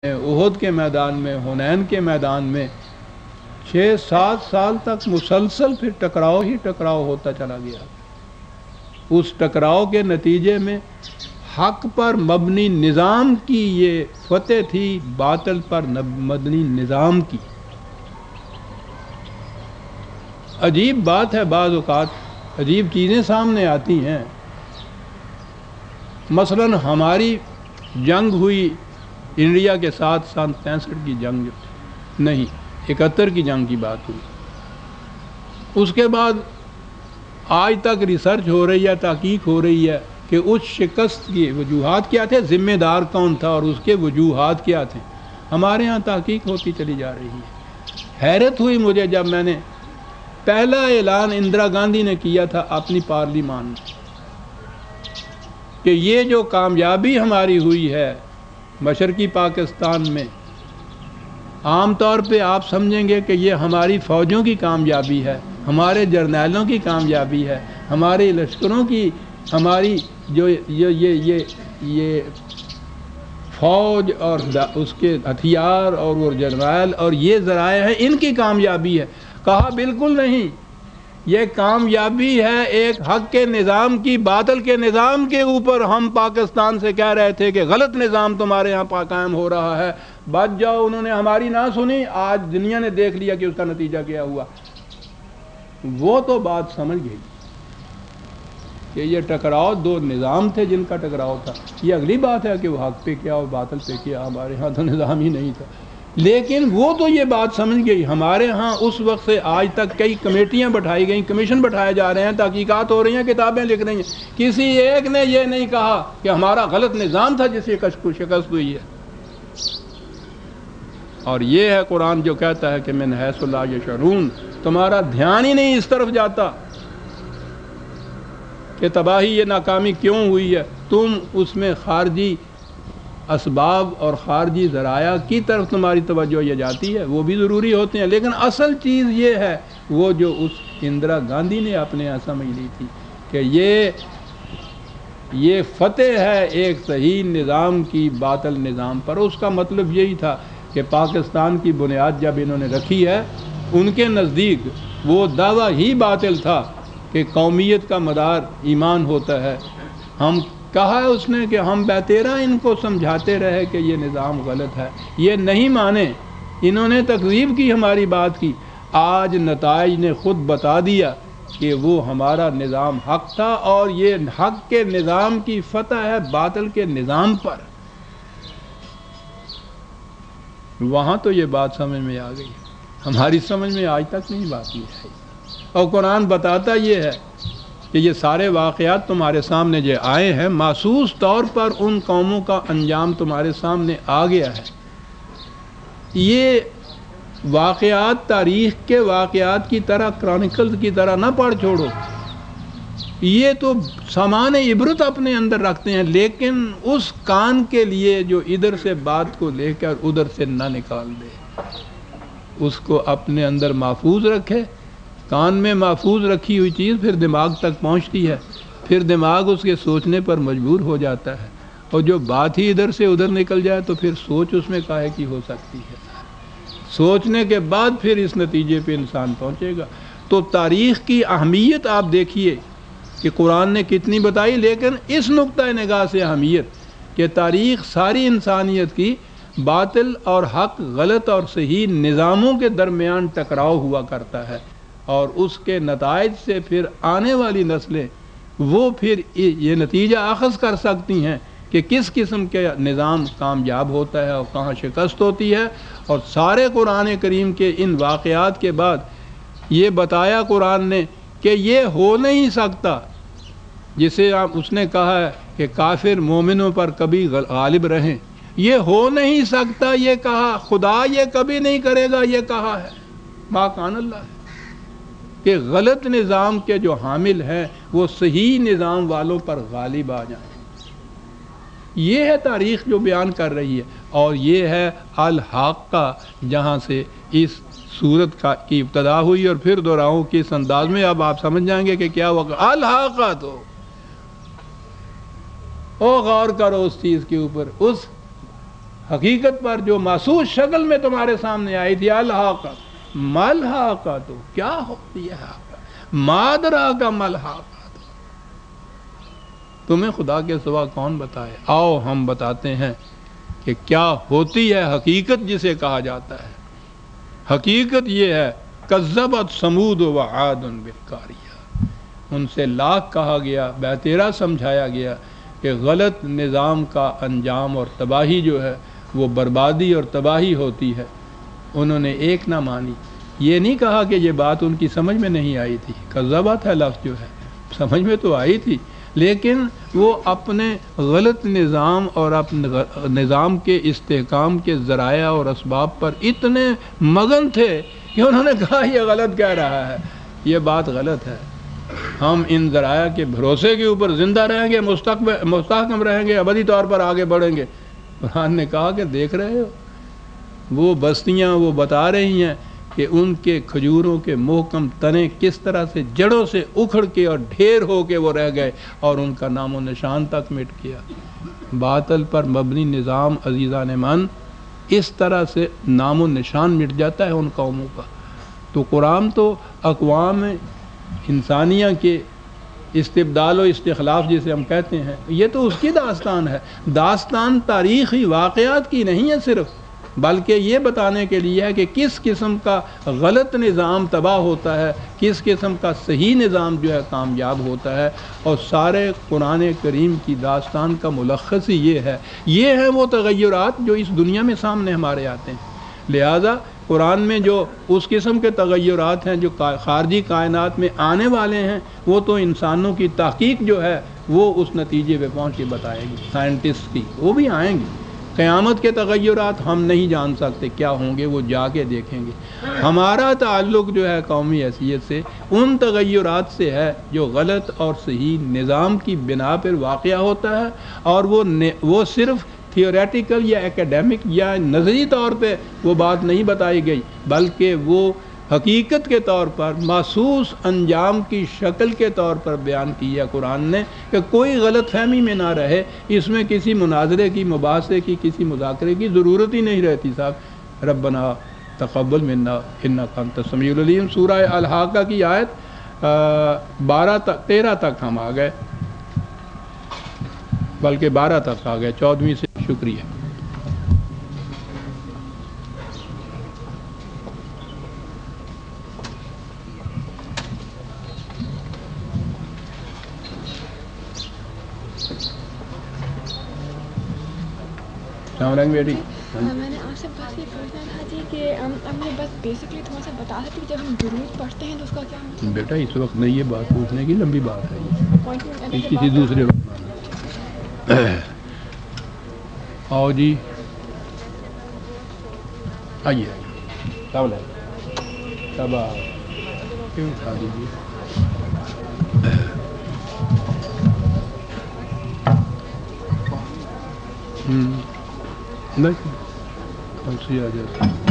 احد کے میدان میں، حنین کے میدان میں 6-7 سال تک مسلسل پھر ٹکراؤ ہی ٹکراؤ ہوتا چلا گیا۔ اس ٹکراؤ کے نتیجے میں حق پر مبنی نظام کی یہ فتح تھی، باطل پر مبنی نظام کی۔ عجیب بات ہے، بعض اوقات عجیب چیزیں سامنے آتی ہیں۔ مثلا ہماری جنگ ہوئی انڈیا کے ساتھ سن 65 کی جنگ نہیں، 71 کی جنگ کی بات ہوئی۔ اس کے بعد آج تک ریسرچ ہو رہی ہے، تحقیق ہو رہی ہے کہ اس شکست کی وجوہات کیا تھے، ذمہ دار کون تھا اور اس کے وجوہات کیا تھے۔ ہمارے ہاں تحقیق ہوتی چلی جا رہی ہے۔ حیرت ہوئی مجھے جب میں نے پہلا اعلان اندرا گاندھی نے کیا تھا اپنی پارلیمان میں کہ یہ جو کامیابی ہماری ہوئی ہے مشرقی پاکستان میں، عام طور پہ آپ سمجھیں گے کہ یہ ہماری فوجوں کی کامیابی ہے، ہمارے جرنیلوں کی کامیابی ہے، ہمارے لشکروں کی، ہماری جو یہ فوج اور اس کے ہتھیار اور وہ جرنیل اور یہ ذرائع ہیں، ان کی کامیابی ہے۔ کہا بالکل نہیں، یہ کامیابی ہے ایک حق کے نظام کی، باطل کے نظام کے اوپر۔ ہم پاکستان سے کہہ رہے تھے کہ غلط نظام تمہارے یہاں قائم ہو رہا ہے، بچ جاؤ، انہوں نے ہماری نہ سنی، آج دنیا نے دیکھ لیا کہ اس کا نتیجہ کیا ہوا۔ وہ تو بات سمجھ گئی کہ یہ ٹکراؤ دو نظام تھے جن کا ٹکراؤ تھا۔ یہ اگلی بات ہے کہ وہ حق پہ کیا اور باطل پہ کیا، ہمارے ہاں تو نظام ہی نہیں تھا، لیکن وہ تو یہ بات سمجھ گئی۔ ہمارے ہاں اس وقت سے آج تک کئی کمیٹیاں بٹھائی گئیں، کمیشن بٹھائے جا رہے ہیں، تحقیقات ہو رہی ہیں، کتابیں لکھ رہی ہیں، کسی ایک نے یہ نہیں کہا کہ ہمارا غلط نظام تھا جس سے شکست ہوئی ہے۔ اور یہ ہے قرآن جو کہتا ہے کہ من حیث لا یشعرون، تمہارا دھیان ہی نہیں اس طرف جاتا کہ تباہی یہ ناکامی کیوں ہوئی ہے، تم اس میں خارجی اسباب اور خارجی ذرائع کی طرف تمہاری توجہ یہ جاتی ہے، وہ بھی ضروری ہوتے ہیں، لیکن اصل چیز یہ ہے وہ جو اس اندرا گاندھی نے اپنے یہاں سمجھ لی تھی کہ یہ فتح ہے ایک صحیح نظام کی باطل نظام پر۔ اس کا مطلب یہی تھا کہ پاکستان کی بنیاد جب انہوں نے رکھی ہے، ان کے نزدیک وہ دعویٰ ہی باطل تھا کہ قومیت کا مدار ایمان ہوتا ہے۔ ہم کہا ہے اس نے کہ ہم بیتیرا ان کو سمجھاتے رہے کہ یہ نظام غلط ہے، یہ نہیں مانے، انہوں نے تکذیب کی ہماری بات کی۔ آج نتائج نے خود بتا دیا کہ وہ ہمارا نظام حق تھا، اور یہ حق کے نظام کی فتح ہے باطل کے نظام پر۔ وہاں تو یہ بات سمجھ میں آ گئی، ہماری سمجھ میں آج تک نہیں بات یہ ہے۔ اور قرآن بتاتا یہ ہے کہ یہ سارے واقعات تمہارے سامنے جو آئے ہیں، محسوس طور پر ان قوموں کا انجام تمہارے سامنے آ گیا ہے۔ یہ واقعات تاریخ کے واقعات کی طرح، کرونیکلز کی طرح نہ پڑھ چھوڑو، یہ تو سامان عبرت اپنے اندر رکھتے ہیں، لیکن اس کان کے لیے جو ادھر سے بات کو لے کر ادھر سے نہ نکال دے، اس کو اپنے اندر محفوظ رکھے۔ کان میں محفوظ رکھی ہوئی چیز پھر دماغ تک پہنچتی ہے، پھر دماغ اس کے سوچنے پر مجبور ہو جاتا ہے، اور جو بات ہی ادھر سے ادھر نکل جائے تو پھر سوچ اس میں کاہے کی ہو سکتی ہے۔ سوچنے کے بعد پھر اس نتیجے پہ انسان پہنچے گا۔ تو تاریخ کی اہمیت آپ دیکھیے کہ قرآن نے کتنی بتائی، لیکن اس نقطہ نگاہ سے اہمیت کہ تاریخ ساری انسانیت کی باطل اور حق، غلط اور صحیح نظاموں کے درمیان ٹکراؤ ہوا کرتا ہے، اور اس کے نتائج سے پھر آنے والی نسلیں وہ پھر یہ نتیجہ اخذ کر سکتی ہیں کہ کس قسم کے نظام کامیاب ہوتا ہے اور کہاں شکست ہوتی ہے۔ اور سارے قرآن کریم کے ان واقعات کے بعد یہ بتایا قرآن نے کہ یہ ہو نہیں سکتا، جسے اس نے کہا ہے کہ کافر مومنوں پر کبھی غالب رہیں، یہ ہو نہیں سکتا، یہ کہا خدا یہ کبھی نہیں کرے گا، یہ کہا ہے ما کان اللہ، کہ غلط نظام کے جو حامل ہیں وہ صحیح نظام والوں پر غالب آ جائیں۔ یہ ہے تاریخ جو بیان کر رہی ہے، اور یہ ہے الحاقہ، جہاں سے اس صورت کی ابتدا ہوئی۔ اور پھر دہراؤں کہ اس انداز میں اب آپ سمجھ جائیں گے کہ کیا ہوا الحاقہ۔ تو غور کرو اس چیز کے اوپر، اس حقیقت پر جو محسوس شکل میں تمہارے سامنے آئی تھی، الحاقۃ ملحاقۃ، کیا ہوتی ہے حاقہ، ما ادراک ملحاقۃ، تمہیں خدا کے سوا کون بتائے؟ آؤ ہم بتاتے ہیں کہ کیا ہوتی ہے حقیقت جسے کہا جاتا ہے۔ حقیقت یہ ہے، کذبت ثمود و عاد بالقاریہ، ان سے لاکھ کہا گیا، بیتیرا سمجھایا گیا کہ غلط نظام کا انجام اور تباہی جو ہے وہ بربادی اور تباہی ہوتی ہے۔ انہوں نے ایک نہ مانی۔ یہ نہیں کہا کہ یہ بات ان کی سمجھ میں نہیں آئی تھی، کذبت ہے لفظ جو ہے، سمجھ میں تو آئی تھی، لیکن وہ اپنے غلط نظام اور اپنے نظام کے استحکام کے ذرائع اور اسباب پر اتنے مگن تھے کہ انہوں نے کہا یہ غلط کہہ رہا ہے، یہ بات غلط ہے، ہم ان ذرائع کے بھروسے کے اوپر زندہ رہیں گے، مستحکم رہیں گے، ابدی طور پر آگے بڑھیں گے۔ قرآن نے کہا کہ دیکھ رہے ہو وہ بستیاں وہ بتا رہی ہیں کہ ان کے کھجوروں کے محکم تنے کس طرح سے جڑوں سے اکھڑ کے اور ڈھیر ہو کے وہ رہ گئے اور ان کا نام و نشان تک مٹ گیا۔ باطل پر مبنی نظام عزیزان من اس طرح سے نام و نشان مٹ جاتا ہے ان قوموں کا۔ تو قرآن تو اقوام انسانیہ کے استبدال و استخلاف جسے ہم کہتے ہیں، یہ تو اس کی داستان ہے۔ داستان تاریخی واقعات کی نہیں ہے صرف، بلکہ یہ بتانے کے لیے ہے کہ کس قسم کا غلط نظام تباہ ہوتا ہے، کس قسم کا صحیح نظام جو ہے کامیاب ہوتا ہے، اور سارے قرآن کریم کی داستان کا ملخص ہی یہ ہے وہ تغیرات جو اس دنیا میں سامنے ہمارے آتے ہیں۔ لہذا قرآن میں جو اس قسم کے تغیرات ہیں جو خارجی کائنات میں آنے والے ہیں، وہ تو انسانوں کی تحقیق جو ہے وہ اس نتیجے پہ پہنچ کے بتائے گی، سائنٹسٹ کی، وہ بھی آئیں گے۔ قیامت کے تغیرات ہم نہیں جان سکتے کیا ہوں گے، وہ جا کے دیکھیں گے۔ ہمارا تعلق جو ہے قومی حیثیت سے ان تغیرات سے ہے جو غلط اور صحیح نظام کی بنا پر واقع ہوتا ہے، اور وہ صرف تھیوریٹیکل یا ایکیڈیمک یا نظری طور پہ وہ بات نہیں بتائی گئی، بلکہ وہ حقیقت کے طور پر محسوس انجام کی شکل کے طور پر بیان کی ہے قرآن نے، کہ کوئی غلط فہمی میں نہ رہے، اس میں کسی مناظرے کی، مباحثے کی، کسی مذاکرے کی ضرورت ہی نہیں رہتی صاحب۔ ربنا تقبل منا انک انت السمیع العلیم، سورہ الحاقہ کی آیت 13 تک ہم آ گئے، بلکہ 12 تک آ گئے، 14ویں سے شکریہ۔ السلام علیکم بیٹی۔ میں نے آپ سے بس یہ پوچھنا تھا جی کہ اب میں بس بیسکلی تھوڑا سا بتا سکتی کہ جب ہم درود پڑھتے ہیں تو اس کا کیا مطلب؟ بیٹا اس وقت نہیں، یہ بات پوچھنے کی لمبی بات ہے، یہ کسی دوسرے وقت آؤ جی، آئیے السلام علیکم، تب کیوں اٹھا دیجیے۔ نہیں کھانسی آ جاتی ہے۔